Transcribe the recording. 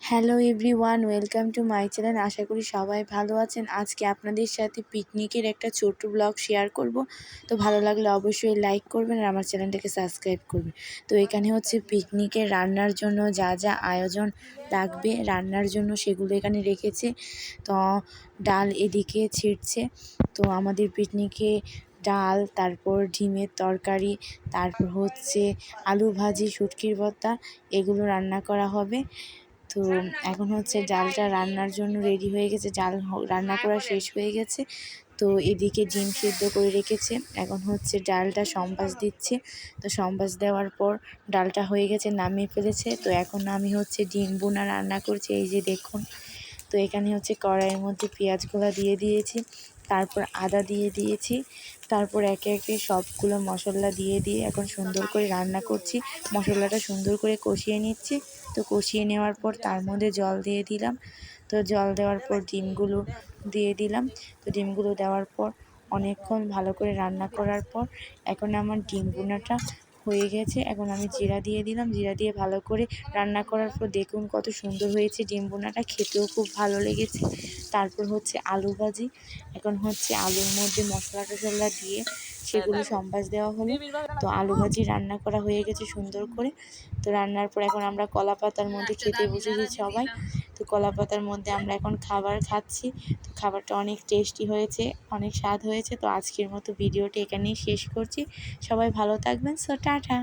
Hello everyone, welcome to my channel. আশা করি সবাই ভালো আছেন। আজকে আপনাদের সাথে পিকনিকের একটা ছোট্ট ব্লগ শেয়ার করব। তো ভালো লাগলে অবশ্যই লাইক করবেন আর আমার চ্যানেলটাকে সাবস্ক্রাইব করবেন। তো এখানে হচ্ছে পিকনিকের রান্নার জন্য যা যা আয়োজন লাগবে রান্নার জন্য সেগুলো এখানে রেখেছে। তো ডাল এদিকে ছিটছে। তো আমাদের পিকনিকে ডাল, তারপর ডিমের তরকারি, তারপর হচ্ছে আলু ভাজি, শুটকির ভর্তা, এগুলো রান্না করা হবে। তো এখন হচ্ছে ডালটা রান্নার জন্য রেডি হয়ে গেছে, ডাল রান্না করা শেষ হয়ে গেছে। তো এদিকে ডিম সিদ্ধ করে রেখেছে, এখন হচ্ছে ডালটা সম্বাস দিচ্ছে। তো সম্বাস দেওয়ার পর ডালটা হয়ে গেছে, নামিয়ে ফেলেছে। তো এখন আমি হচ্ছে ডিম বোনা রান্না করছি, এই যে দেখুন। তো এখানে হচ্ছে কড়াইয়ের মধ্যে পেঁয়াজগুলো দিয়ে দিয়েছি, তারপর আদা দিয়ে দিয়েছি, তারপর একে একে সবগুলো মশলা দিয়ে এখন সুন্দর করে রান্না করছি। মশলাটা সুন্দর করে কষিয়ে নিচ্ছি। তো কষিয়ে নেওয়ার পর তার মধ্যে জল দিয়ে দিলাম। তো জল দেওয়ার পর ডিমগুলো দিয়ে দিলাম। তো ডিমগুলো দেওয়ার পর অনেকক্ষণ ভালো করে রান্না করার পর এখন আমার ডিম ভুনাটা হয়ে গেছে। এখন আমি জিরা দিয়ে দিলাম, জিরা দিয়ে ভালো করে রান্না করার পর দেখুন কত সুন্দর হয়েছে ডিম ভুনাটা, খেতেও খুব ভালো লেগেছে। তারপর হচ্ছে আলু ভাজি, এখন হচ্ছে আলুর মধ্যে মশলা টশলা দিয়ে সেগুলো সম্বাস দেওয়া হলো। তো আলু ভাজি রান্না করা হয়ে গেছে সুন্দর করে। তো রান্নার পর এখন আমরা কলা পাতার মধ্যে খেতে বসেছি সবাই। তো কলা পাতার মধ্যে আমরা এখন খাবার খাচ্ছি। তো খাবারটা অনেক টেস্টি হয়েছে, অনেক স্বাদ হয়েছে। তো আজকের মতো ভিডিওটি এখানেই শেষ করছি। সবাই ভালো থাকবেন। So tata.